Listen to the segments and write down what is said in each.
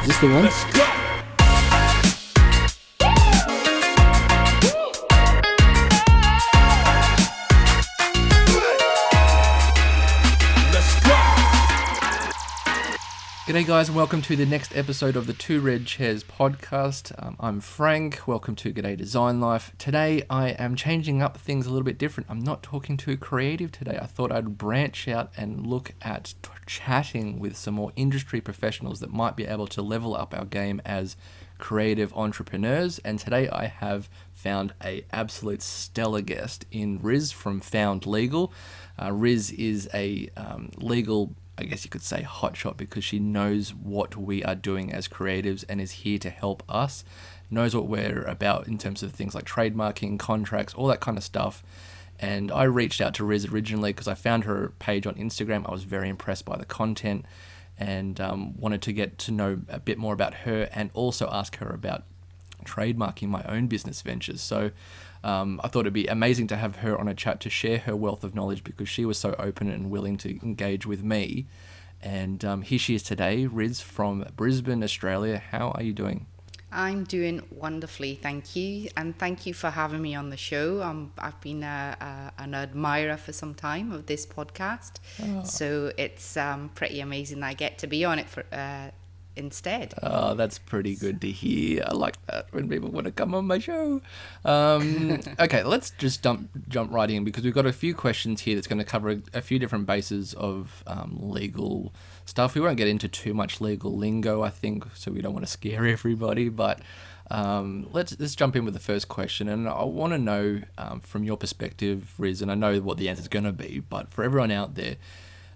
Is this the one? G'day guys and welcome to the next episode of the Two Red Chairs podcast. I'm Frank, welcome to G'day Design Life. Today I am changing up things a little bit different. I'm not talking too creative today. I thought I'd branch out and look at chatting with some more industry professionals that might be able to level up our game as creative entrepreneurs. And today I have found a absolute stellar guest in Riz from Found Legal. Riz is a legal, I guess you could say, hotshot because she knows what we are doing as creatives and is here to help us, knows what we're about in terms of things like trademarking, contracts, all that kind of stuff. And I reached out to Riz originally because I found her page on Instagram. I was very impressed by the content and wanted to get to know a bit more about her and also ask her about trademarking my own business ventures. So I thought it'd be amazing to have her on a chat to share her wealth of knowledge because she was so open and willing to engage with me. And here she is today, Riz from Brisbane, Australia. How are you doing? I'm doing wonderfully, thank you. And thank you for having me on the show. I've been an admirer for some time of this podcast. Oh. So it's pretty amazing that I get to be on it for instead. Oh, that's pretty good to hear. I like that when people want to come on my show. Okay, let's just jump right in because we've got a few questions here that's going to cover a few different bases of legal stuff. We won't get into too much legal lingo, I think, so we don't want to scare everybody, but let's jump in with the first question. And I want to know from your perspective, Riz, and I know what the answer is going to be, but for everyone out there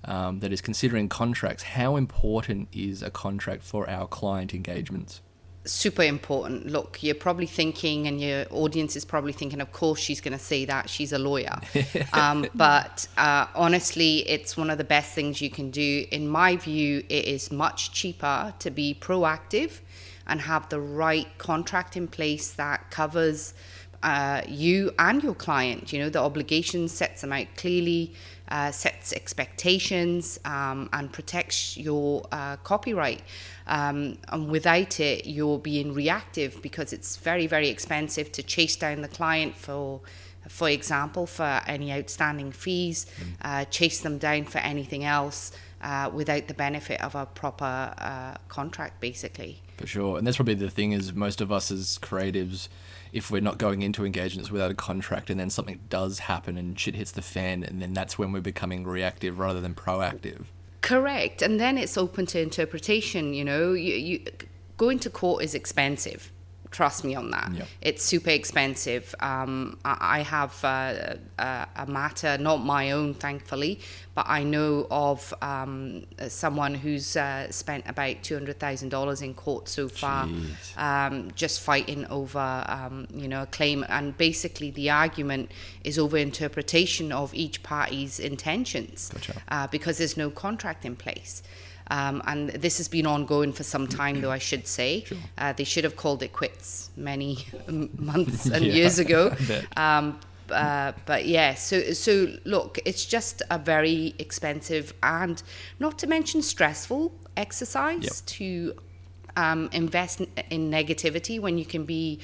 that is considering contracts, how important is a contract for our client engagements? Super important. Look, you're probably thinking, and your audience is probably thinking, of course she's going to say that, she's a lawyer. But honestly, it's one of the best things you can do. In my view, it is much cheaper to be proactive and have the right contract in place that covers you and your client. You know, the obligations, sets them out clearly, sets expectations, and protects your copyright. And without it, you're being reactive because it's very, very expensive to chase down the client for example, for any outstanding fees, chase them down for anything else without the benefit of a proper contract, basically. For sure. And that's probably the thing is most of us as creatives, if we're not going into engagements without a contract and then something does happen and shit hits the fan, and then that's when we're becoming reactive rather than proactive. Correct. And then it's open to interpretation. You know, you going to court is expensive. Trust me on that. Yep. It's super expensive. I have a matter, not my own, thankfully, but I know of someone who's spent about $200,000 in court so far, just fighting over, a claim. And basically the argument is over interpretation of each party's intentions. Gotcha. Because there's no contract in place. And this has been ongoing for some time, though, I should say. Sure. They should have called it quits many months and years ago. But yeah, so look, it's just a very expensive and not to mention stressful exercise to invest in negativity when you can be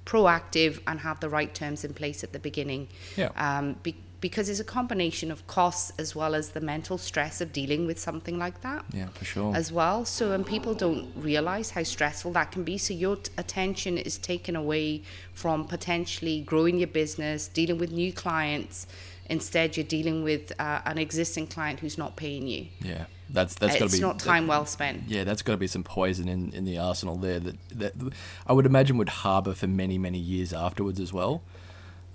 proactive and have the right terms in place at the beginning. Yeah. Because it's a combination of costs as well as the mental stress of dealing with something like that. Yeah, for sure. As well. So, and people don't realize how stressful that can be. So your attention is taken away from potentially growing your business, dealing with new clients. Instead, you're dealing with an existing client who's not paying you. Yeah, that's got to be. It's not time well spent. Yeah, that's got to be some poison in the arsenal there that I would imagine would harbour for many, many years afterwards as well.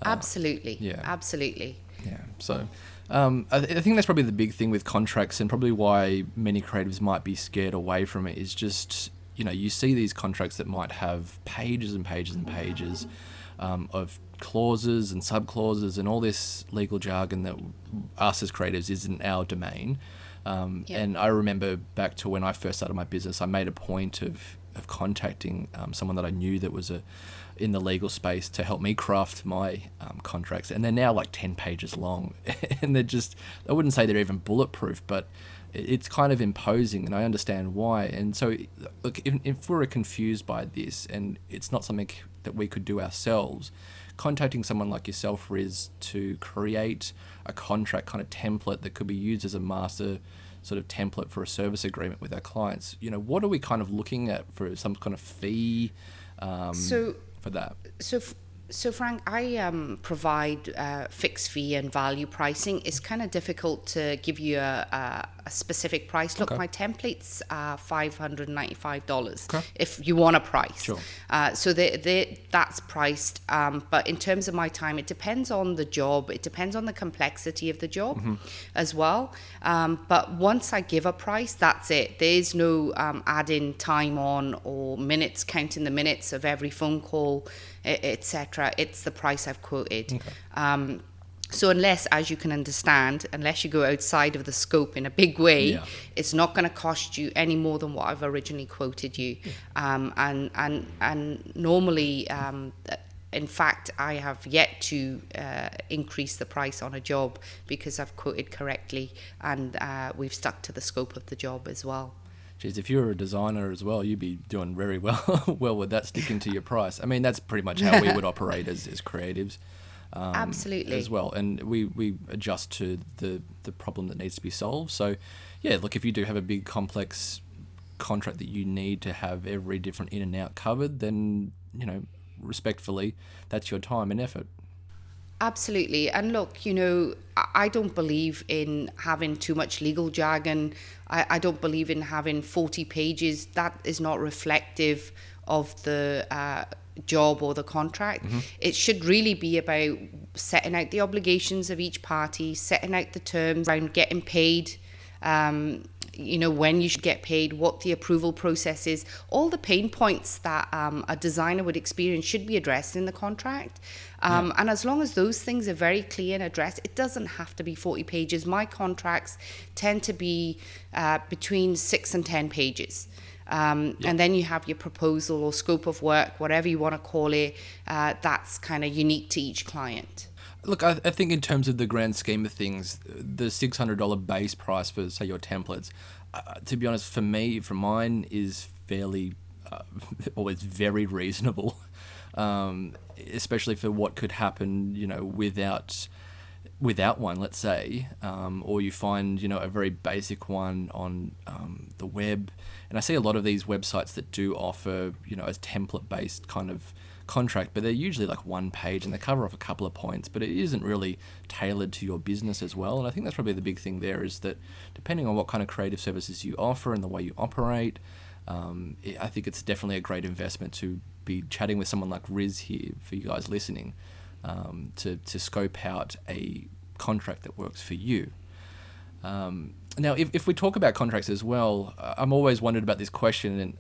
Absolutely. Yeah. Absolutely. Yeah, so I think that's probably the big thing with contracts and probably why many creatives might be scared away from it is just, you see these contracts that might have pages and pages and pages of clauses and sub-clauses and all this legal jargon that us as creatives isn't our domain. And I remember back to when I first started my business, I made a point of contacting someone that I knew that was in the legal space to help me craft my contracts, and they're now like 10 pages long and they're just, I wouldn't say they're even bulletproof, but it's kind of imposing, and I understand why. And so, look, if we're confused by this and it's not something that we could do ourselves, contacting someone like yourself, Riz, to create a contract kind of template that could be used as a master sort of template for a service agreement with our clients, what are we kind of looking at for some kind of fee for that? So Frank, I provide fixed fee and value pricing. It's kind of difficult to give you a specific price. Look, my templates are $595 if you want a price. Sure. So that's priced. But in terms of my time, it depends on the job. It depends on the complexity of the job as well. But once I give a price, that's it. There's no adding time on or minutes, counting the minutes of every phone call, etc. It's the price I've quoted. So unless, as you can understand, unless you go outside of the scope in a big way, it's not going to cost you any more than what I've originally quoted you. And normally, in fact, I have yet to increase the price on a job because I've quoted correctly and we've stuck to the scope of the job as well. Geez, if you were a designer as well, you'd be doing very well with that, sticking to your price. I mean, that's pretty much how we would operate as creatives. Absolutely. As well. And we adjust to the problem that needs to be solved. So, yeah, look, if you do have a big, complex contract that you need to have every different in and out covered, then, respectfully, that's your time and effort. Absolutely. And look, I don't believe in having too much legal jargon. I don't believe in having 40 pages. That is not reflective of the job or the contract. It should really be about setting out the obligations of each party, setting out the terms around getting paid, when you should get paid, what the approval process is. All the pain points that a designer would experience should be addressed in the contract. And as long as those things are very clear and addressed, it doesn't have to be 40 pages. My contracts tend to be between 6 and 10 pages. And then you have your proposal or scope of work, whatever you want to call it, that's kind of unique to each client. Look, I think in terms of the grand scheme of things, the $600 base price for, say, your templates, to be honest, for me, for mine, is fairly, always very reasonable, especially for what could happen, without one, let's say, or you find, a very basic one on the web. And I see a lot of these websites that do offer, a template-based kind of contract, but they're usually like one page and they cover off a couple of points, but it isn't really tailored to your business as well. And I think that's probably the big thing there, is that depending on what kind of creative services you offer and the way you operate, I think it's definitely a great investment to be chatting with someone like Riz here, for you guys listening, to scope out a contract that works for you. Now, if we talk about contracts as well, I'm always wondered about this question,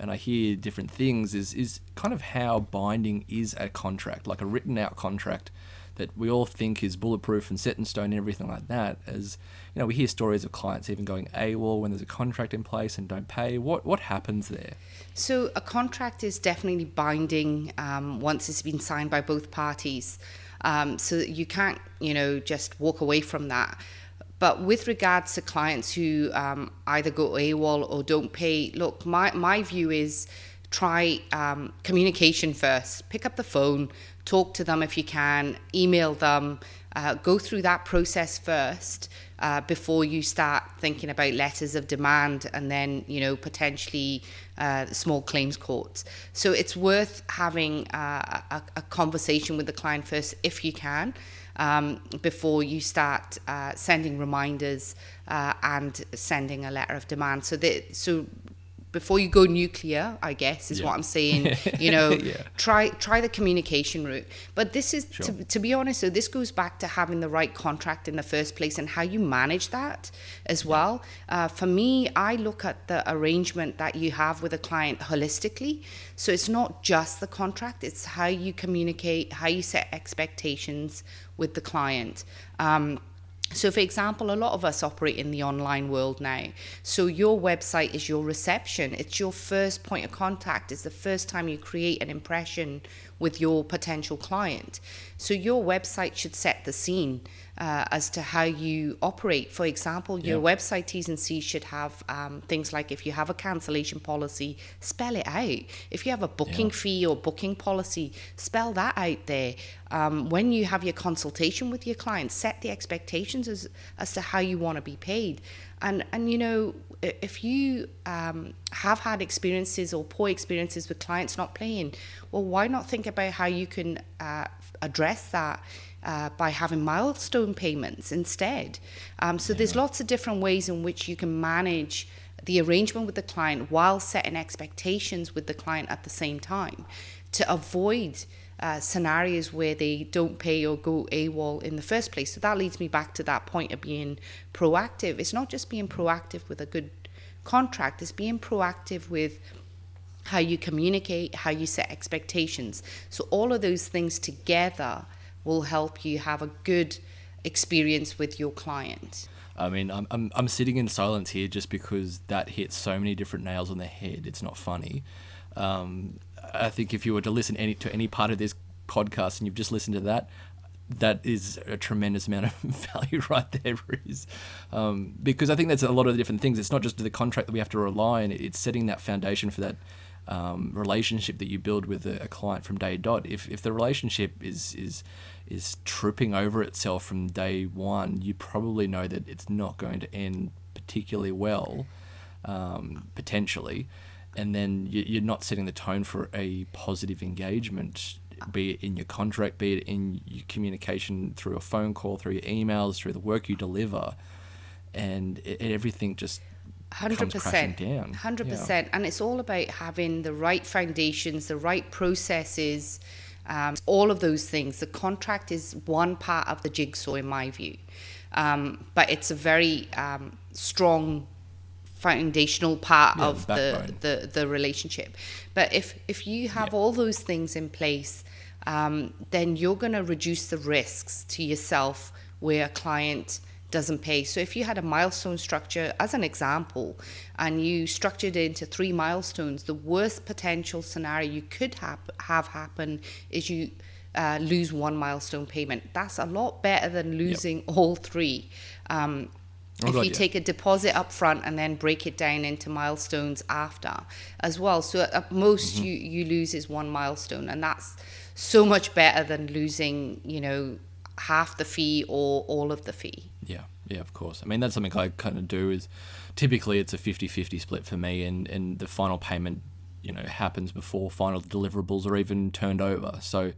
and I hear different things, is kind of how binding is a contract, like a written out contract that we all think is bulletproof and set in stone and everything like that. As we hear stories of clients even going AWOL when there's a contract in place and don't pay. What happens there? So a contract is definitely binding once it's been signed by both parties. So you can't, just walk away from that. But with regards to clients who either go AWOL or don't pay, look, my view is try communication first. Pick up the phone, talk to them if you can, email them, go through that process first before you start thinking about letters of demand and then, potentially small claims courts. So it's worth having a conversation with the client first if you can. Before you start sending reminders and sending a letter of demand. So before you go nuclear, I guess is what I'm saying, try the communication route. But this is, to be honest, so this goes back to having the right contract in the first place and how you manage that as well. For me, I look at the arrangement that you have with a client holistically. So it's not just the contract, it's how you communicate, how you set expectations with the client. So, for example, a lot of us operate in the online world now. So your website is your reception. It's your first point of contact. It's the first time you create an impression with your potential client. So your website should set the scene. as to how you operate. For example, your website T's and C's should have things like, if you have a cancellation policy, spell it out. If you have a booking fee or booking policy, spell that out there. When you have your consultation with your client, set the expectations as to how you want to be paid. And you know, if you have had experiences or poor experiences with clients not paying, well, why not think about how you can address that by having milestone payments instead? So there's lots of different ways in which you can manage the arrangement with the client while setting expectations with the client at the same time, to avoid scenarios where they don't pay or go AWOL in the first place. So that leads me back to that point of being proactive. It's not just being proactive with a good contract, it's being proactive with how you communicate, how you set expectations. So all of those things together will help you have a good experience with your client. I mean, I'm sitting in silence here just because that hits so many different nails on the head. It's not funny. I think if you were to listen to any part of this podcast and you've just listened to that is a tremendous amount of value right there, Riz. Because I think that's a lot of the different things. It's not just the contract that we have to rely on. It's setting that foundation for that relationship that you build with a client from day dot. If the relationship is tripping over itself from day one, you probably know that it's not going to end particularly well, potentially. And then you're not setting the tone for a positive engagement, be it in your contract, be it in your communication through a phone call, through your emails, through the work you deliver, and everything just 100%. Down. 100%. And it's all about having the right foundations, the right processes, all of those things. The contract is one part of the jigsaw, in my view, but it's a very strong foundational part of the relationship. But if you have all those things in place, then you're going to reduce the risks to yourself where a client doesn't pay. So if you had a milestone structure, as an example, and you structured it into 3 milestones, the worst potential scenario you could have happen is you lose 1 milestone payment. That's a lot better than losing all 3. If you take a deposit up front and then break it down into milestones after as well. So at most you lose is 1 milestone, and that's so much better than losing, half the fee or all of the fee. Yeah, of course. I mean, that's something I kind of do is typically it's a 50-50 split for me, and the final payment, happens before final deliverables are even turned over. So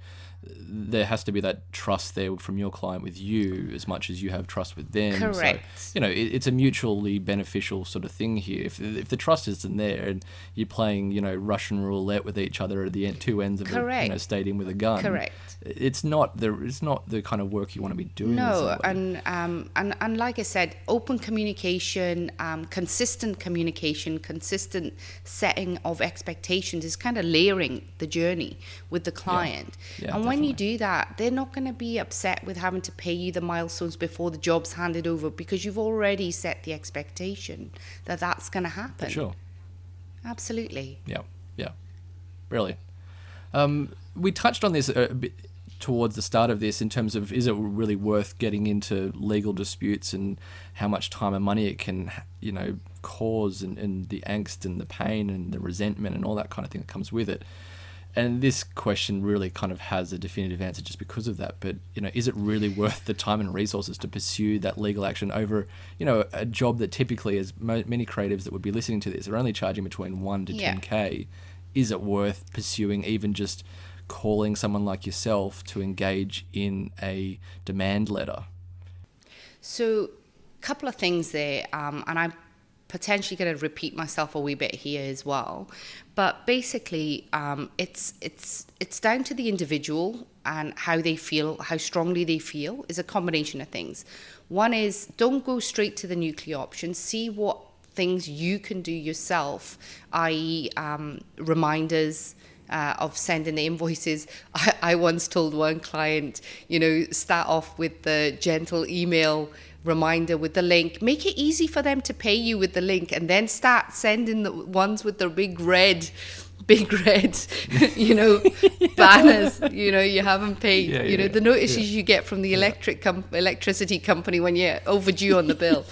there has to be that trust there from your client with you as much as you have trust with them. Correct. So, it's a mutually beneficial sort of thing here. If the trust isn't there and you're playing, Russian roulette with each other at the two ends of a stadium with a gun. Correct. It's not the kind of work you want to be doing. No, and like I said, open communication, consistent communication, consistent setting of expectations is kind of layering the journey with the client. Yeah, and when you do that, they're not going to be upset with having to pay you the milestones before the job's handed over, because you've already set the expectation that that's going to happen. For sure. Absolutely. Yeah. Brilliant. We touched on this a bit towards the start of this in terms of, is it really worth getting into legal disputes and how much time and money it can, cause, and the angst and the pain and the resentment and all that kind of thing that comes with it. And this question really kind of has a definitive answer just because of that. But, is it really worth the time and resources to pursue that legal action over, a job that typically, as many creatives that would be listening to this, are only charging between 1 to 10K? Is it worth pursuing even just calling someone like yourself to engage in a demand letter? So, a couple of things there, and I'm potentially going to repeat myself a wee bit here as well, but basically it's down to the individual and how they feel, how strongly they feel. Is a combination of things. One is, don't go straight to the nuclear option. See what things you can do yourself, i.e. Reminders of sending the invoices. I once told one client, start off with the gentle email reminder with the link. Make it easy for them to pay you with the link, and then start sending the ones with the big red big red, banners, you haven't paid, the notices you get from the electricity company when you're overdue on the bill.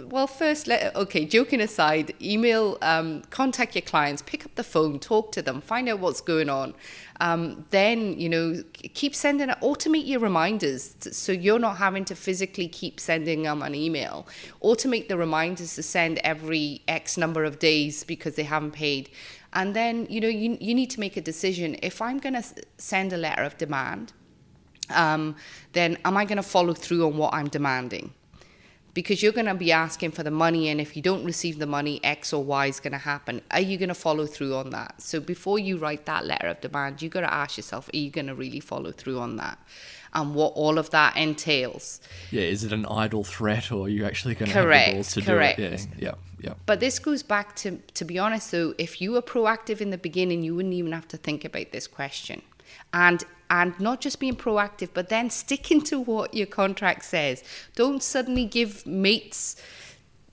Well, first, joking aside, email, contact your clients, pick up the phone, talk to them, find out what's going on. Then, keep sending, automate your reminders so you're not having to physically keep sending them an email. Automate the reminders to send every X number of days because they haven't paid. And then, you need to make a decision. If I'm going to send a letter of demand, then am I going to follow through on what I'm demanding? Because you're going to be asking for the money, and if you don't receive the money, X or Y is going to happen. Are you going to follow through on that? So before you write that letter of demand, you've got to ask yourself, are you going to really follow through on that? And what all of that entails. Yeah, is it an idle threat, or are you actually going to have the balls to do it? Yeah. But this goes back to be honest, though, if you were proactive in the beginning, you wouldn't even have to think about this question. And not just being proactive, but then sticking to what your contract says. Don't suddenly give rates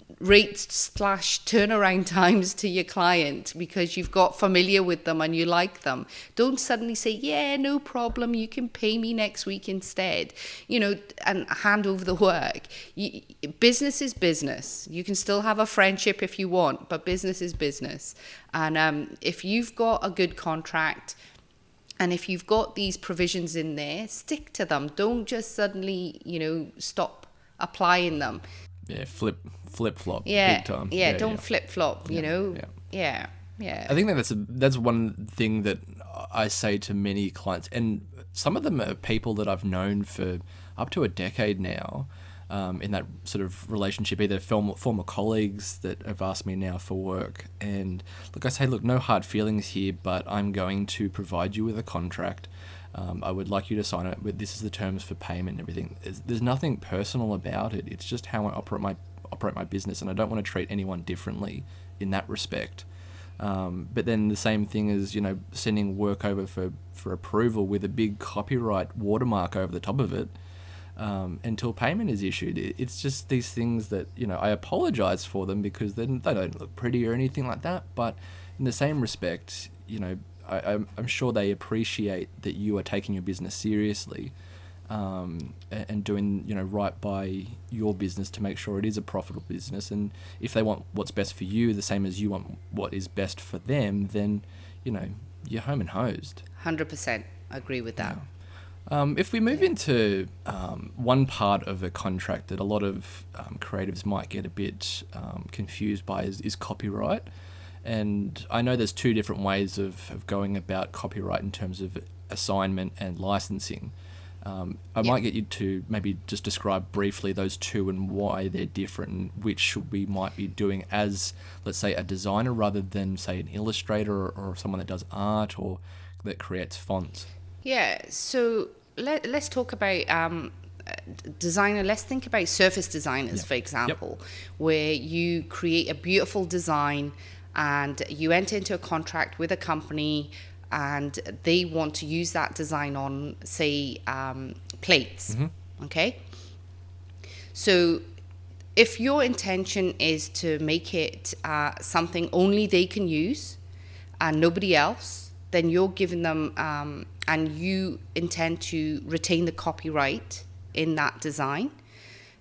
/ turnaround times to your client because you've got familiar with them and you like them. Don't suddenly say, yeah, no problem, you can pay me next week instead, and hand over the work. Business is business. You can still have a friendship if you want, but business is business. And if you've got a good contract, and if you've got these provisions in there, stick to them. Don't just suddenly, stop applying them. Yeah, flip-flop big time. Yeah, don't flip-flop, Yeah. I think that's one thing that I say to many clients, and some of them are people that I've known for up to a decade now, in that sort of relationship, either former colleagues that have asked me now for work. And look, I say, no hard feelings here, but I'm going to provide you with a contract. I would like you to sign it. But this is the terms for payment and everything. There's nothing personal about it. It's just how I operate my business, and I don't want to treat anyone differently in that respect. But then the same thing as, sending work over for approval with a big copyright watermark over the top of it, until payment is issued. It's just these things that, I apologize for them because they don't look pretty or anything like that. But in the same respect, I'm sure they appreciate that you are taking your business seriously, and doing, right by your business to make sure it is a profitable business. And if they want what's best for you, the same as you want what is best for them, then, you're home and hosed. 100% agree with that. Yeah. If we move into one part of a contract that a lot of creatives might get a bit confused by is copyright. And I know there's two different ways of going about copyright in terms of assignment and licensing. I might get you to maybe just describe briefly those two and why they're different, and which we might be doing as, let's say, a designer rather than, say, an illustrator or someone that does art or that creates fonts. Yeah, so let's talk about designer. Let's think about surface designers, for example, where you create a beautiful design and you enter into a contract with a company and they want to use that design on, say, plates. Mm-hmm. Okay? So if your intention is to make it something only they can use and nobody else, then you're giving them, and you intend to retain the copyright in that design,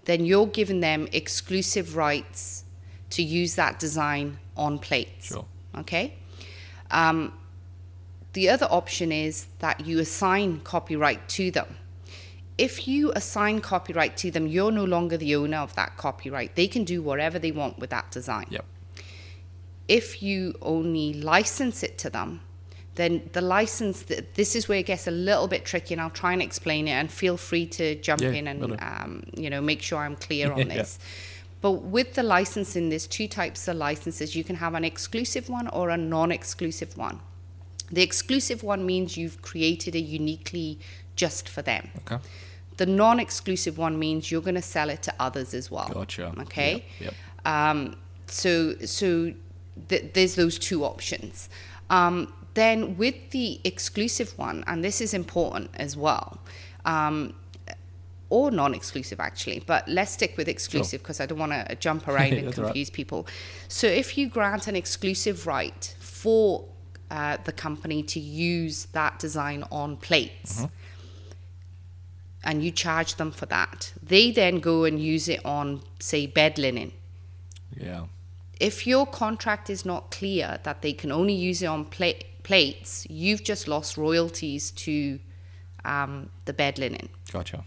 then you're giving them exclusive rights to use that design on plates. Sure. Okay? The other option is that you assign copyright to them. If you assign copyright to them, you're no longer the owner of that copyright. They can do whatever they want with that design. Yep. If you only license it to them, then the license, this is where it gets a little bit tricky, and I'll try and explain it, and feel free to jump in and make sure I'm clear on this. But with the licensing, there's two types of licenses. You can have an exclusive one or a non-exclusive one. The exclusive one means you've created it uniquely just for them. Okay. The non-exclusive one means you're going to sell it to others as well. Gotcha. Okay. Yep. So there's those two options. Then with the exclusive one, and this is important as well, or non-exclusive actually, but let's stick with exclusive because I don't want to jump around and confuse people. So if you grant an exclusive right for the company to use that design on plates, and you charge them for that, they then go and use it on, say, bed linen. Yeah. If your contract is not clear that they can only use it on plates, you've just lost royalties to the bed linen. Gotcha.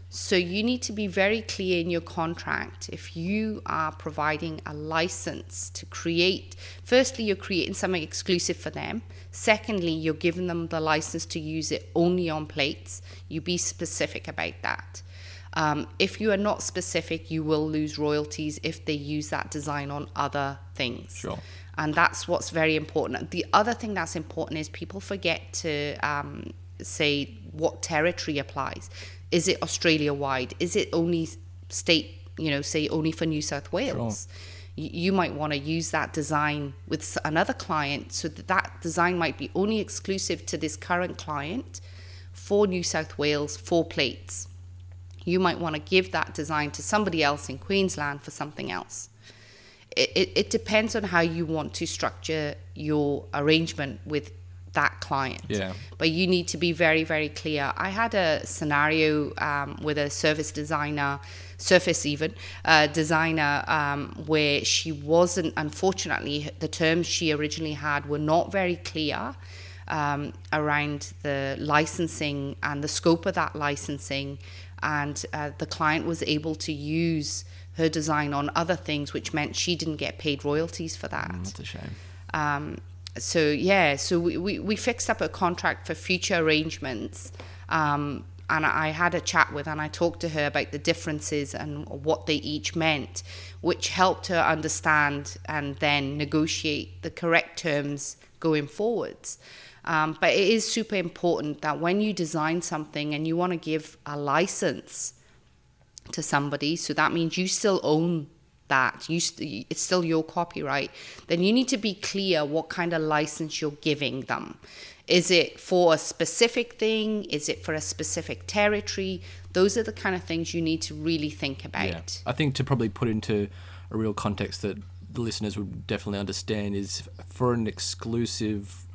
So you need to be very clear in your contract. If you are providing a license to create, firstly, you're creating something exclusive for them. Secondly, you're giving them the license to use it only on plates. You be specific about that. If you are not specific, you will lose royalties if they use that design on other things. Sure. And that's what's very important. The other thing that's important is people forget to say what territory applies. Is it Australia-wide? Is it only state, say only for New South Wales? Sure. You might want to use that design with another client so that design might be only exclusive to this current client for New South Wales for plates. You might want to give that design to somebody else in Queensland for something else. It depends on how you want to structure your arrangement with that client. Yeah. But you need to be very, very clear. I had a scenario with a surface designer where she wasn't, unfortunately, the terms she originally had were not very clear around the licensing and the scope of that licensing. And the client was able to use her design on other things, which meant she didn't get paid royalties for that. That's a shame. So we fixed up a contract for future arrangements, and I had a chat with her and I talked to her about the differences and what they each meant, which helped her understand and then negotiate the correct terms going forwards. But it is super important that when you design something and you want to give a license to somebody, so that means you still own that, it's still your copyright, then you need to be clear what kind of license you're giving them. Is it for a specific thing? Is it for a specific territory? Those are the kind of things you need to really think about. Yeah. I think to probably put into a real context that the listeners would definitely understand is for an exclusive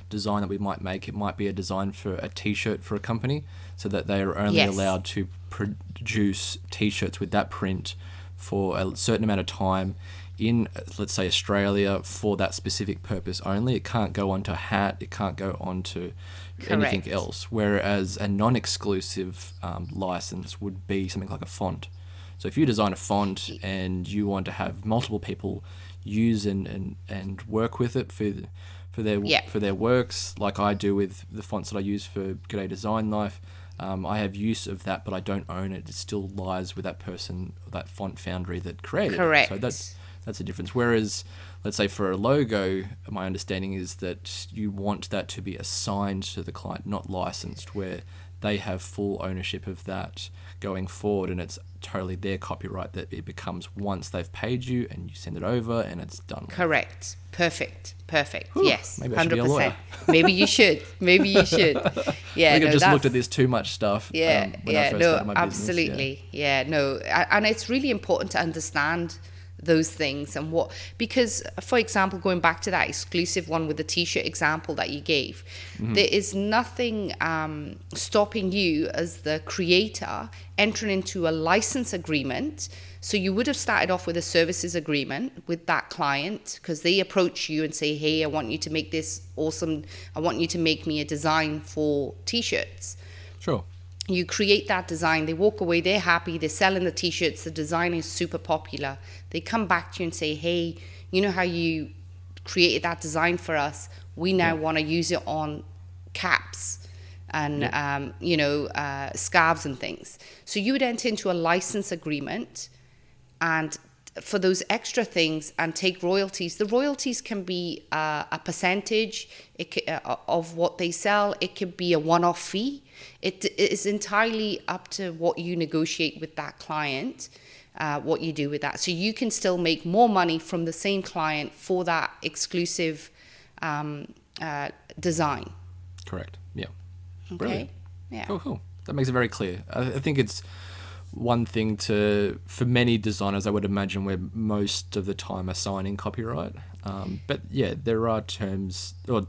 design that we might make, it might be a design for a t-shirt for a company so that they are only allowed to produce t-shirts with that print for a certain amount of time in, let's say, Australia for that specific purpose only. It can't go onto a hat, it can't go onto anything else. Whereas a non-exclusive license would be something like a font. So if you design a font and you want to have multiple people use and work with it for their works, like I do with the fonts that I use for G'day Design Life, I have use of that, but I don't own it. It still lies with that person, that font foundry that created it. So that's a difference. Whereas, let's say for a logo, my understanding is that you want that to be assigned to the client, not licensed, where they have full ownership of that going forward, and it's totally their copyright that it becomes once they've paid you and you send it over and it's done. Correct. Perfect. Whew, Yes. maybe I should be a lawyer. Maybe you should. Yeah. I think I've just looked at this too much stuff. When I first started my absolutely. business. And it's really important to understand those things and because for example, going back to that exclusive one with the t-shirt example that you gave, there is nothing stopping you as the creator entering into a license agreement. So you would have started off with a services agreement with that client because they approach you and say, hey, I want you to make this awesome, I want you to make me a design for t-shirts. Sure. You create that design, they walk away, they're happy, they're selling the t-shirts, the design is super popular. They come back to you and say, hey, you know how you created that design for us? We now want to use it on caps and, scarves and things. So you would enter into a license agreement and for those extra things and take royalties. The royalties can be a percentage of what they sell. It could be a one-off fee. It is entirely up to what you negotiate with that client, what you do with that. So you can still make more money from the same client for that exclusive design. Correct. Yeah. Okay. Brilliant. Yeah. Cool. That makes it very clear. I think it's one thing for many designers, I would imagine, where most of the time are signing copyright. But yeah, there are terms or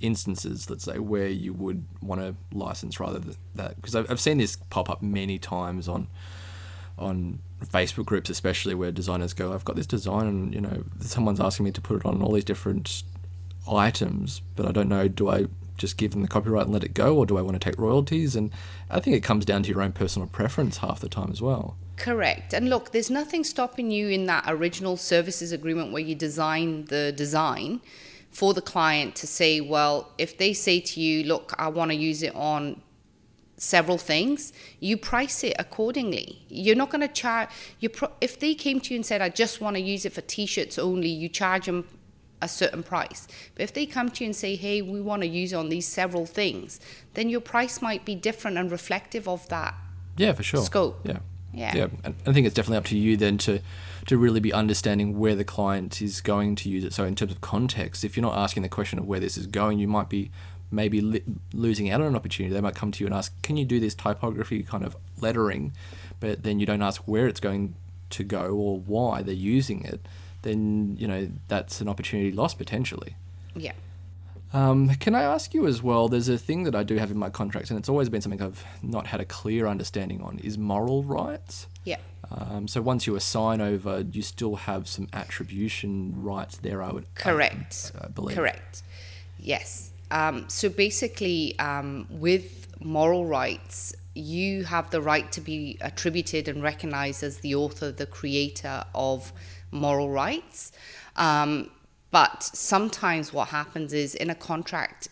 instances, let's say, where you would want to license rather than that. Because I've seen this pop up many times on Facebook groups, especially, where designers go, I've got this design and, you know, someone's asking me to put it on all these different items, but I don't know, do I just give them the copyright and let it go, or do I want to take royalties? And I think it comes down to your own personal preference half the time as well. Correct. And look, there's nothing stopping you in that original services agreement where you design the design for the client to say, well, if they say to you, look, I want to use it on several things, you price it accordingly. You're not going to charge, if they came to you and said, I just want to use it for t-shirts only, you charge them a certain price. But if they come to you and say, hey, we want to use it on these several things, then your price might be different and reflective of that. Yeah, for sure. Scope. Yeah. And I think it's definitely up to you then to really be understanding where the client is going to use it. So in terms of context, if you're not asking the question of where this is going, you might be losing out on an opportunity. They might come to you and ask, can you do this typography kind of lettering? But then you don't ask where it's going to go or why they're using it. Then, you know, that's an opportunity lost potentially. Yeah. Can I ask you as well, there's a thing that I do have in my contracts, and it's always been something I've not had a clear understanding on, is moral rights. Yeah. So once you assign over, you still have some attribution rights there, I would Correct. I believe. Correct. Yes. So basically, with moral rights, you have the right to be attributed and recognized as the author, the creator of moral rights. But sometimes what happens is in a contract,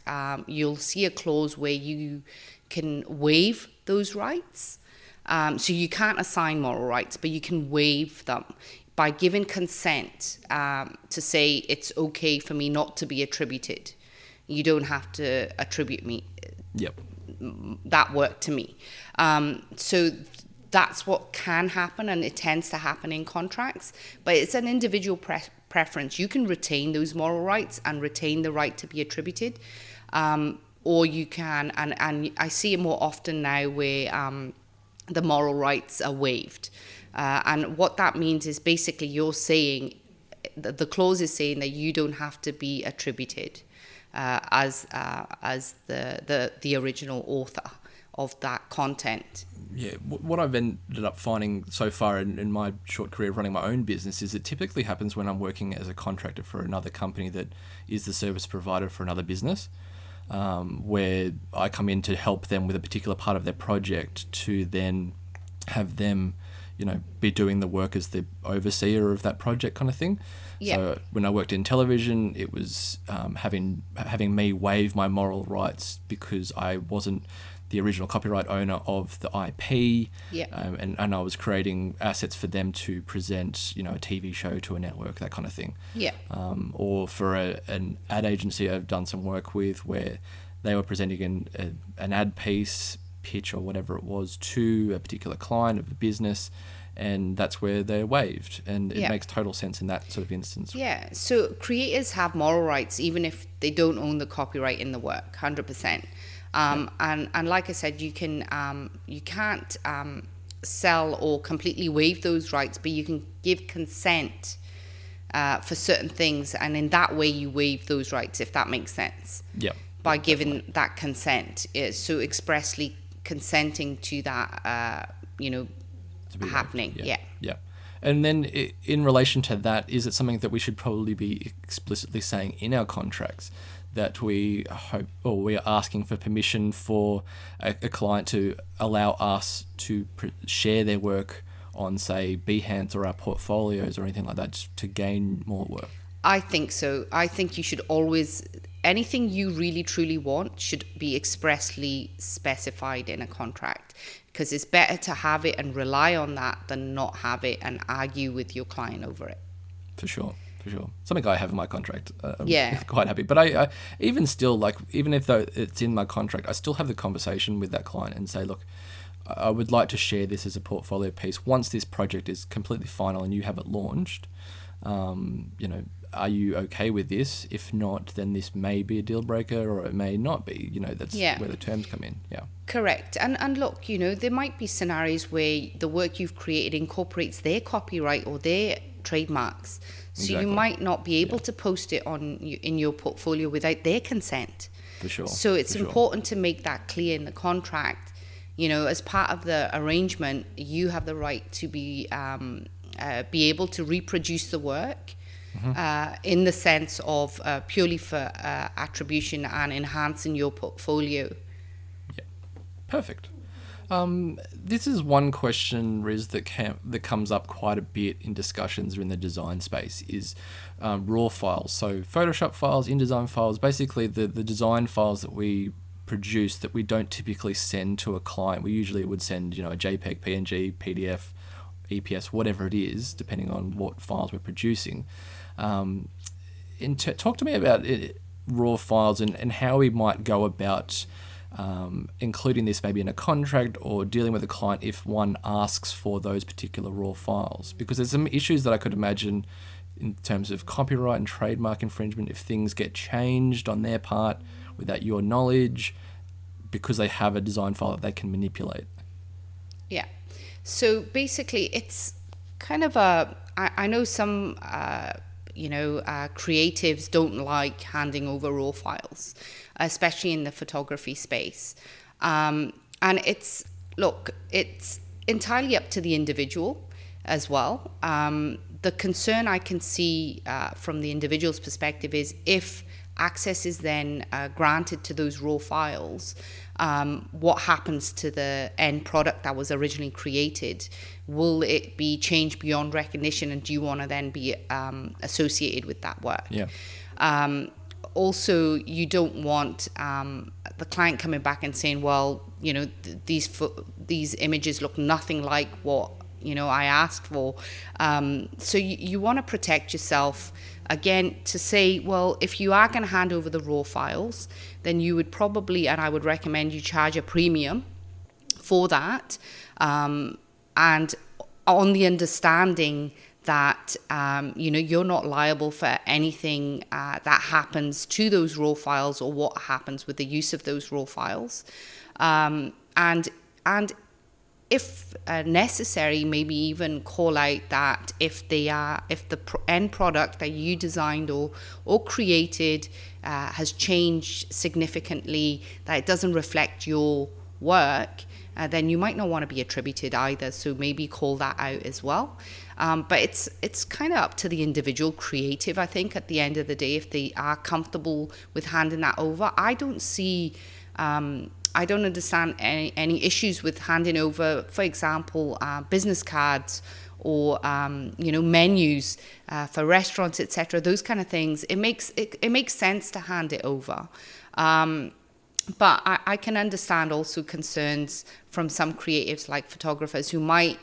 you'll see a clause where you can waive those rights. So you can't assign moral rights, but you can waive them by giving consent to say it's okay for me not to be attributed. You don't have to attribute me that work to me. So that's what can happen, and it tends to happen in contracts, but it's an individual preference. You can retain those moral rights and retain the right to be attributed, or you can, and I see it more often now where the moral rights are waived. And what that means is basically you're saying, the clause is saying that you don't have to be attributed as the original author of that content. Yeah, what I've ended up finding so far in my short career running my own business is it typically happens when I'm working as a contractor for another company that is the service provider for another business, where I come in to help them with a particular part of their project to then have them, you know, be doing the work as the overseer of that project kind of thing. Yeah. So when I worked in television, it was having me waive my moral rights because I wasn't the original copyright owner of the IP, and I was creating assets for them to present, you know, a TV show to a network, that kind of thing. Yeah. Or for an ad agency I've done some work with where they were presenting an ad piece, pitch or whatever it was to a particular client of the business, and that's where they're waived, and it makes total sense in that sort of instance. Yeah, so creators have moral rights even if they don't own the copyright in the work, 100%. And like I said, you can't sell or completely waive those rights, but you can give consent for certain things, and in that way you waive those rights, if that makes sense. Yeah. By giving that consent, so expressly consenting to that, happening. Yeah. And then in relation to that, is it something that we should probably be explicitly saying in our contracts that we hope, or we are asking for permission for a client to allow us to share their work on, say, Behance or our portfolios or anything like that, just to gain more work? I think so. I think you should always, anything you really truly want should be expressly specified in a contract, because it's better to have it and rely on that than not have it and argue with your client over it. For sure. Something I have in my contract. I'm quite happy. But I even still, like, even if though it's in my contract, I still have the conversation with that client and say, look, I would like to share this as a portfolio piece once this project is completely final and you have it launched. Are you okay with this? If not, then this may be a deal breaker, or it may not be. That's where the terms come in. Yeah. Correct. And look, there might be scenarios where the work you've created incorporates their copyright or their trademarks. So Exactly. you might not be able to post it in your portfolio without their consent. For sure. So it's important to make that clear in the contract. As part of the arrangement, you have the right to be able to reproduce the work. In the sense of purely for attribution and enhancing your portfolio. Yeah, perfect. This is one question, Riz, that comes up quite a bit in discussions or in the design space is raw files. So Photoshop files, InDesign files, basically the design files that we produce that we don't typically send to a client. We usually would send, a JPEG, PNG, PDF, EPS, whatever it is, depending on what files we're producing. Talk to me about raw files and how we might go about including this maybe in a contract or dealing with a client if one asks for those particular raw files. Because there's some issues that I could imagine in terms of copyright and trademark infringement if things get changed on their part without your knowledge because they have a design file that they can manipulate. Yeah. So basically it's kind of I know some creatives don't like handing over raw files, especially in the photography space. And it's entirely up to the individual as well. The concern I can see from the individual's perspective is if access is then granted to those raw files, what happens to the end product that was originally created? Will it be changed beyond recognition, and do you want to then be associated with that work? Yeah. Also, you don't want the client coming back and saying, well, these images look nothing like what I asked for. So you want to protect yourself. Again, to say, well, if you are going to hand over the raw files, then you would probably, and I would recommend you charge a premium for that. And on the understanding that, you're not liable for anything that happens to those raw files or what happens with the use of those raw files. And if necessary, maybe even call out that if the end product that you designed or created has changed significantly, that it doesn't reflect your work, then you might not want to be attributed either. So maybe call that out as well. But it's kind of up to the individual creative, I think, at the end of the day, if they are comfortable with handing that over. I don't understand any issues with handing over, for example, business cards or menus for restaurants, etc. Those kind of things. It makes sense to hand it over. But I can understand also concerns from some creatives like photographers who might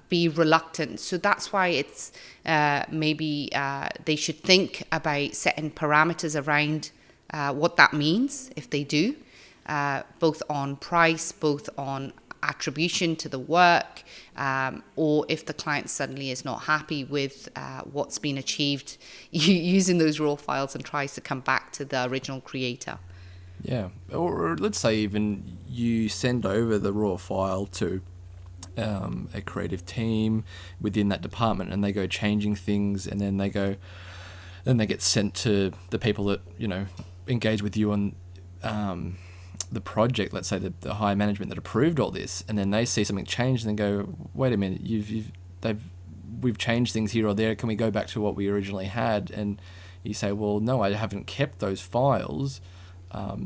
be reluctant. So that's why it's maybe they should think about setting parameters around what that means if they do. Both on price, both on attribution to the work, or if the client suddenly is not happy with what's been achieved using those raw files and tries to come back to the original creator. Yeah, or let's say even you send over the raw file to a creative team within that department and they go changing things and then they get sent to the people that, engage with you on the project, let's say the higher management that approved all this, and then they see something change and then go, wait a minute, we've changed things here or there, can we go back to what we originally had? And you say, well, no, I haven't kept those files.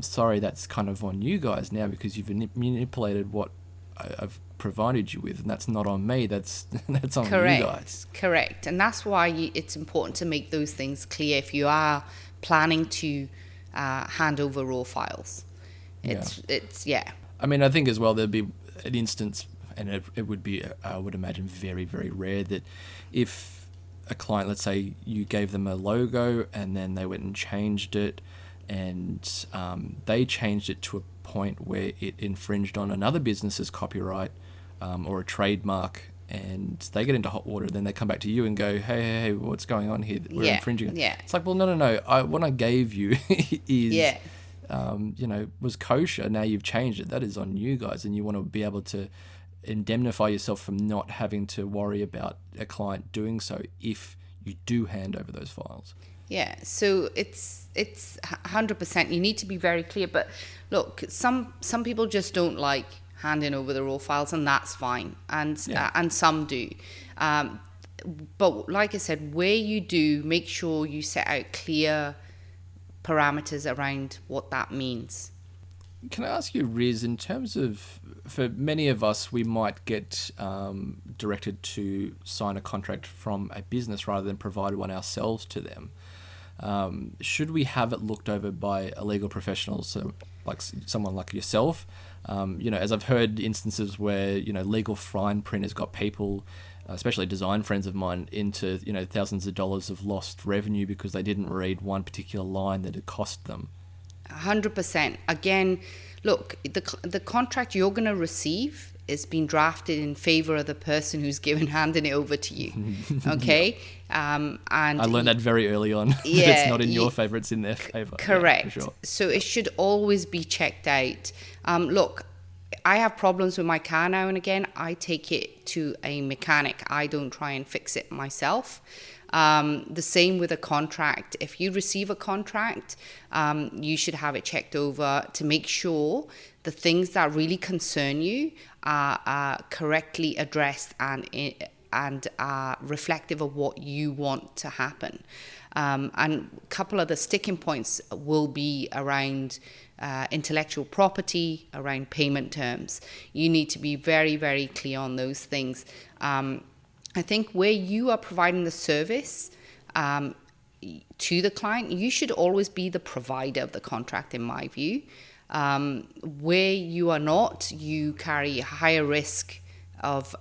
Sorry, that's kind of on you guys now because you've manipulated what I've provided you with, and that's not on me, that's on Correct. you guys. Correct. And that's why it's important to make those things clear if you are planning to hand over raw files. It's I mean, I think as well there'd be an instance, and it would be, I would imagine, very, very rare that if a client, let's say you gave them a logo and then they went and changed it and they changed it to a point where it infringed on another business's copyright or a trademark, and they get into hot water. Then they come back to you and go, hey, what's going on here? We're infringing it. Yeah. It's like, well, no. What I gave you is, was kosher. Now you've changed it. That is on you guys, and you want to be able to indemnify yourself from not having to worry about a client doing so if you do hand over those files. Yeah, so it's 100%. You need to be very clear. But look, some people just don't like handing over the raw files, and that's fine. And some do. But like I said, where you do, make sure you set out clear parameters around what that means. Can I ask you, Riz, in terms of, for many of us, we might get directed to sign a contract from a business rather than provide one ourselves to them. Should we have it looked over by a legal professional, so like someone like yourself? As I've heard instances where, legal fine print has got people, especially design friends of mine, into, thousands of dollars of lost revenue because they didn't read one particular line that it cost them. 100%. Again, look, the contract you're going to receive is being drafted in favor of the person who's handing it over to you. Okay? And I learned that very early on. That it's not in your favor, it's in their favor. Correct. Yeah, for sure. So it should always be checked out. Look, I have problems with my car now and again. I take it to a mechanic. I don't try and fix it myself. The same with a contract. If you receive a contract, you should have it checked over to make sure the things that really concern you are correctly addressed and are reflective of what you want to happen. And a couple of the sticking points will be around intellectual property, around payment terms. You need to be very, very clear on those things. I think where you are providing the service to the client, you should always be the provider of the contract, in my view. Where you are not, you carry a higher risk of,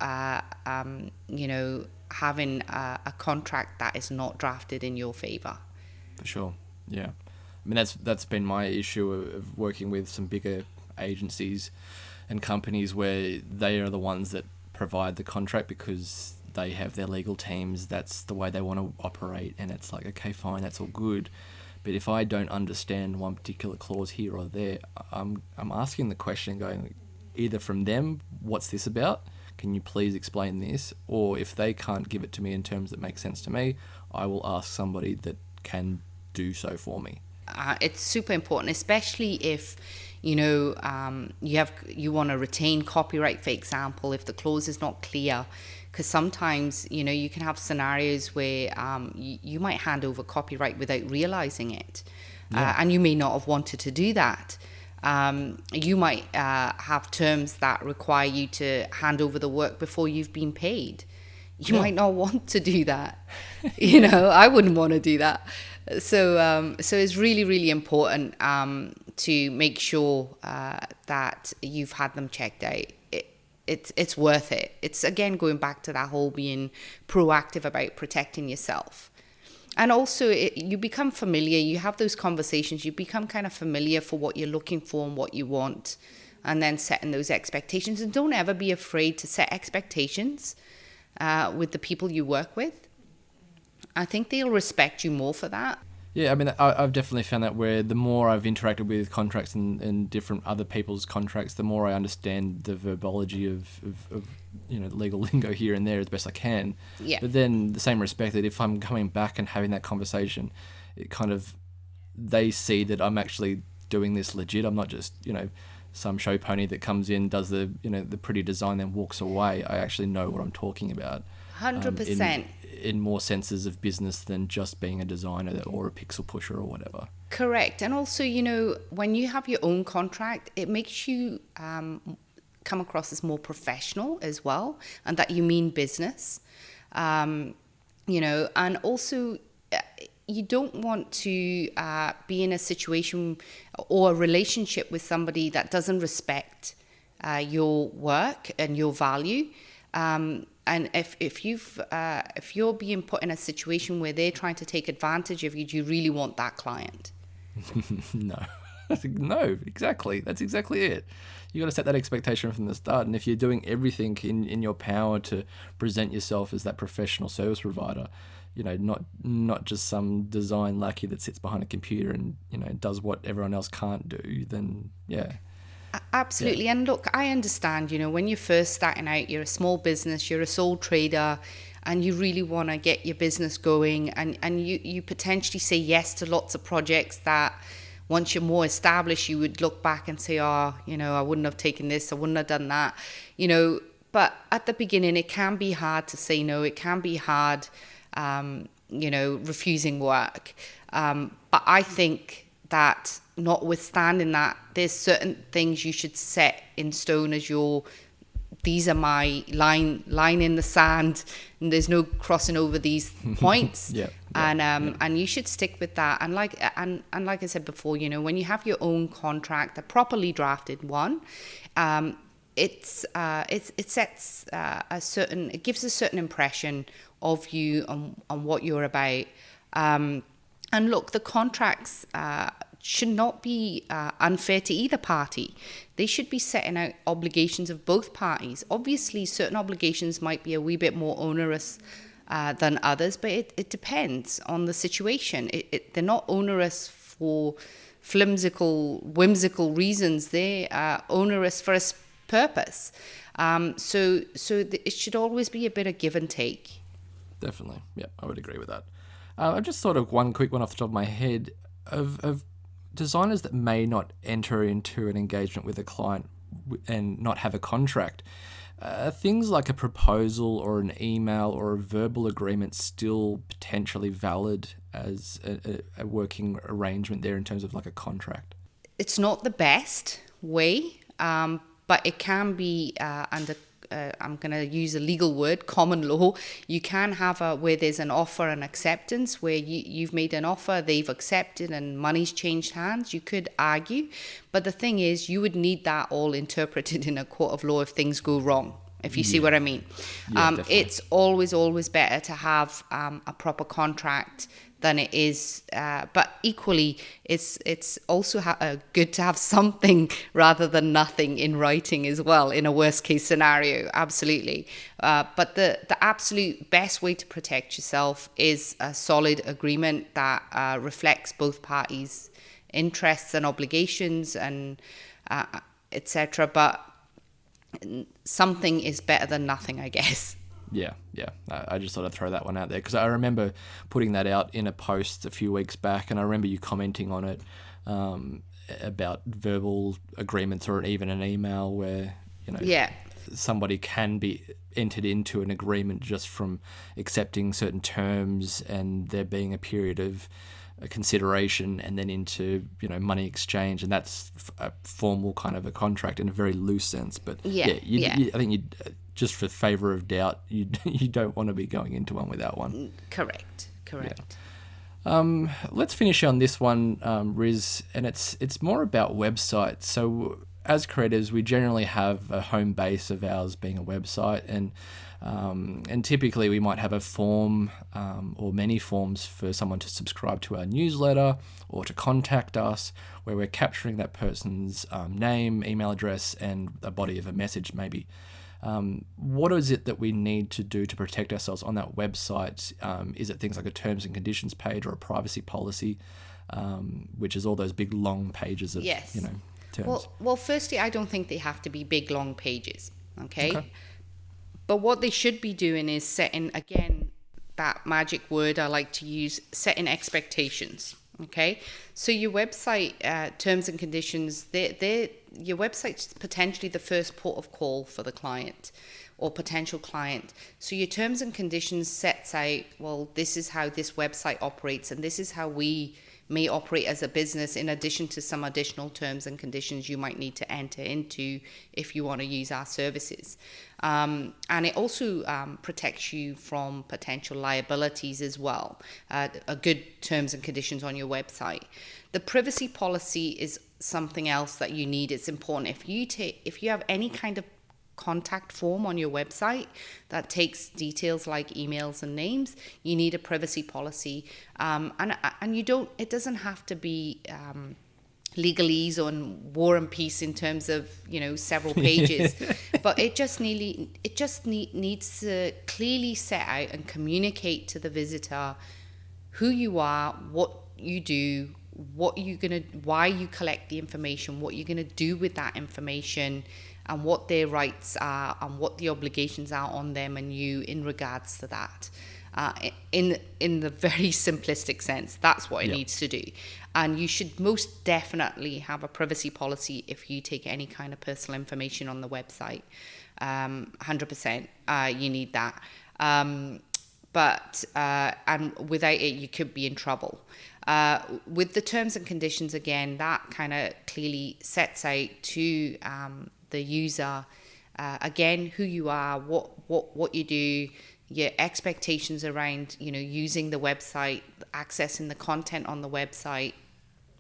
having a contract that is not drafted in your favor. For sure, yeah. I mean, that's been my issue of working with some bigger agencies and companies where they are the ones that provide the contract because they have their legal teams. That's the way they want to operate, and it's like, okay, fine, that's all good. But if I don't understand one particular clause here or there, I'm asking the question, going either from them, what's this about? Can you please explain this? Or if they can't give it to me in terms that make sense to me, I will ask somebody that can do so for me. It's super important, especially if you want to retain copyright, for example, if the clause is not clear. Because sometimes, you can have scenarios where you might hand over copyright without realizing it. Yeah. And you may not have wanted to do that. You might have terms that require you to hand over the work before you've been paid. You might not want to do that. I wouldn't want to do that. So it's really, really important to make sure that you've had them checked out. It's worth it. It's, again, going back to that whole being proactive about protecting yourself. And also, you become familiar. You have those conversations. You become kind of familiar for what you're looking for and what you want, and then setting those expectations. And don't ever be afraid to set expectations with the people you work with. I think they'll respect you more for that. Yeah, I mean, I've definitely found that where the more I've interacted with contracts and different other people's contracts, the more I understand the verbology of legal lingo here and there as best I can. Yeah. But then the same respect that if I'm coming back and having that conversation, it kind of, they see that I'm actually doing this legit. I'm not just, some show pony that comes in, does the pretty design, then walks away. I actually know what I'm talking about. 100%. In more senses of business than just being a designer or a pixel pusher or whatever. Correct. And also, when you have your own contract, it makes you come across as more professional as well, and that you mean business. And also, you don't want to be in a situation or a relationship with somebody that doesn't respect your work and your value. And if you're being put in a situation where they're trying to take advantage of you, do you really want that client? No. No, exactly. That's exactly it. You got to set that expectation from the start. And if you're doing everything in your power to present yourself as that professional service provider, not just some design lackey that sits behind a computer and, does what everyone else can't do, then yeah. Absolutely. Yeah. And look, I understand, when you're first starting out, you're a small business, you're a sole trader, and you really want to get your business going, and you potentially say yes to lots of projects that once you're more established, you would look back and say, I wouldn't have taken this, I wouldn't have done that, But at the beginning, it can be hard to say no. It can be hard, refusing work. But I think that notwithstanding that, there's certain things you should set in stone as these are my line in the sand, and there's no crossing over these points. And you should stick with that. And like I said before, when you have your own contract, a properly drafted one, it sets it gives a certain impression of you on what you're about. And look, the contracts should not be unfair to either party. They should be setting out obligations of both parties. Obviously, certain obligations might be a wee bit more onerous than others, but it depends on the situation. They're not onerous for whimsical reasons. They are onerous for a purpose. So it should always be a bit of give and take. Definitely. Yeah, I would agree with that. I just thought of one quick one off the top of my head of designers that may not enter into an engagement with a client and not have a contract. Things like a proposal or an email or a verbal agreement still potentially valid as a working arrangement there in terms of like a contract? It's not the best way, but it can be under I'm going to use a legal word, common law. You can have where there's an offer and acceptance, where you've made an offer, they've accepted, and money's changed hands. You could argue, but the thing is, you would need that all interpreted in a court of law if things go wrong, if you see what I mean. It's always better to have a proper contract than it is, but equally it's also good to have something rather than nothing in writing as well, in a worst case scenario. Absolutely. But the absolute best way to protect yourself is a solid agreement that reflects both parties' interests and obligations and etc. But something is better than nothing, I guess. Yeah. I just thought I'd throw that one out there because I remember putting that out in a post a few weeks back, and I remember you commenting on it about verbal agreements or even an email where somebody can be entered into an agreement just from accepting certain terms and there being a period of consideration and then into money exchange, and that's a formal kind of a contract in a very loose sense. But I think you just for favor of doubt, you don't want to be going into one without one. Correct. Yeah. Let's finish on this one, Riz, and it's more about websites. So as creatives, we generally have a home base of ours being a website, and typically we might have a form or many forms for someone to subscribe to our newsletter or to contact us, where we're capturing that person's name, email address, and a body of a message maybe. What is it that we need to do to protect ourselves on that website? Is it things like a terms and conditions page or a privacy policy, which is all those big long pages of terms? Well, firstly, I don't think they have to be big long pages. Okay. But what they should be doing is setting, again, that magic word I like to use, setting expectations. Okay, so your website terms and conditions, your website's potentially the first port of call for the client or potential client. So your terms and conditions sets out, well, this is how this website operates, and this is how we may operate as a business, in addition to some additional terms and conditions you might need to enter into if you want to use our services. And it also protects you from potential liabilities as well. A good terms and conditions on your website. The privacy policy is something else that you need. It's important. If you have any kind of contact form on your website that takes details like emails and names, you need a privacy policy. And it doesn't have to be legalese on War and Peace in terms of, several pages, but it just needs to clearly set out and communicate to the visitor who you are, what you do, why you collect the information, what you're gonna do with that information, and what their rights are and what the obligations are on them and you in regards to that. In the very simplistic sense, that's what it needs to do. And you should most definitely have a privacy policy if you take any kind of personal information on the website. 100%, you need that. But without it, you could be in trouble. With the terms and conditions, again, that kind of clearly sets out to the user, again, who you are, what you do, your expectations around, using the website, accessing the content on the website.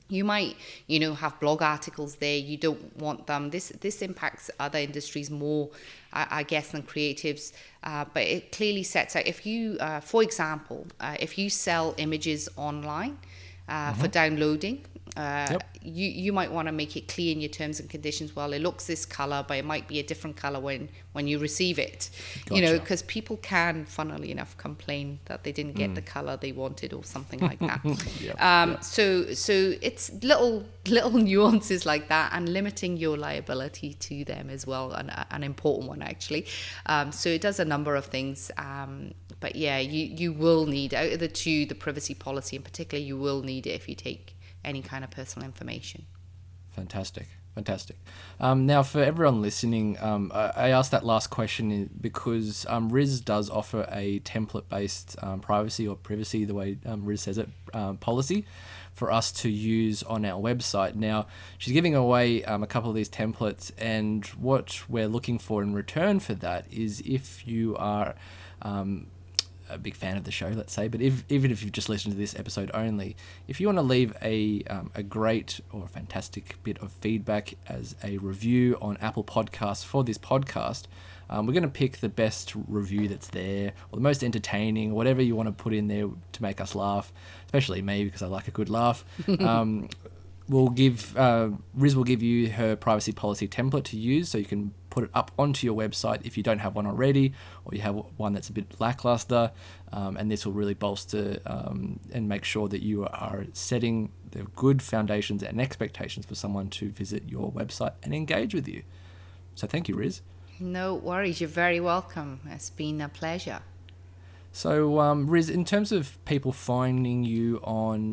You might, have blog articles there. You don't want them. This impacts other industries more, I guess, than creatives. But it clearly sets out, if you, for example, if you sell images online for downloading, you might want to make it clear in your terms and conditions. Well, it looks this color, but it might be a different color when you receive it. Gotcha. Because people can, funnily enough, complain that they didn't get the color they wanted or something like that. So it's little nuances like that, and limiting your liability to them as well, an important one actually. So it does a number of things. But yeah, you will need, out of the two, the privacy policy in particular, you will need it if you take any kind of personal information. Fantastic. Now, for everyone listening, I asked that last question because Riz does offer a template-based privacy, the way Riz says it, policy for us to use on our website. Now, she's giving away a couple of these templates, and what we're looking for in return for that is, if you are a big fan of the show, let's say, but even if you've just listened to this episode only, if you want to leave a great or a fantastic bit of feedback as a review on Apple Podcasts for this podcast, we're going to pick the best review that's there, or the most entertaining, whatever you want to put in there to make us laugh, especially me, because I like a good laugh. Riz will give you her privacy policy template to use, so you can put it up onto your website if you don't have one already, or you have one that's a bit lackluster, and this will really bolster and make sure that you are setting the good foundations and expectations for someone to visit your website and engage with you. So thank you, Riz. No worries, you're very welcome. It's been a pleasure. So, Riz, in terms of people finding you on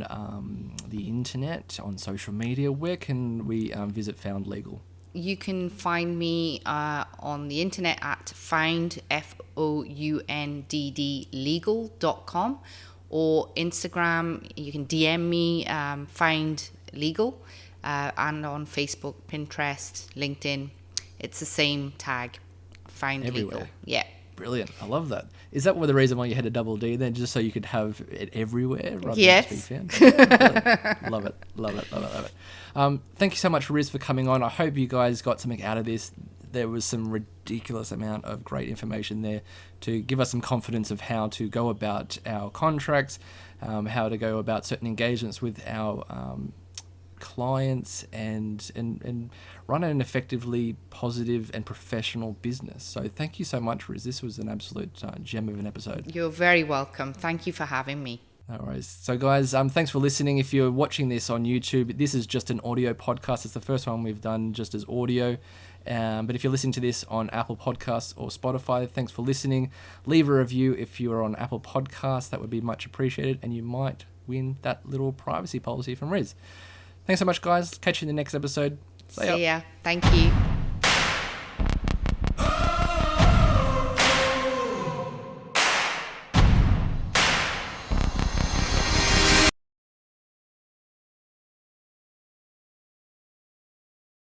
the internet, on social media, where can we visit Found Legal? You can find me on the internet at found, FOUNDD legal.com, or Instagram, you can DM me, Found Legal, and on Facebook, Pinterest, LinkedIn, it's the same tag, Found Everywhere. Legal. Yeah. Brilliant. I love that. Is that the reason why you had a double D then, just so you could have it everywhere rather yes. than just being found? Love it. Thank you so much, Riz, for coming on. I hope you guys got something out of this. There was some ridiculous amount of great information there to give us some confidence of how to go about our contracts, how to go about certain engagements with our clients, and run an effectively positive and professional business. So thank you so much, Riz. This was an absolute gem of an episode. You're very welcome. Thank you for having me. No worries. So guys, thanks for listening. If you're watching this on YouTube, this is just an audio podcast. It's the first one we've done just as audio. But if you're listening to this on Apple Podcasts or Spotify, thanks for listening. Leave a review if you're on Apple Podcasts. That would be much appreciated, and you might win that little privacy policy from Riz. Thanks so much, guys. Catch you in the next episode. See ya. Thank you.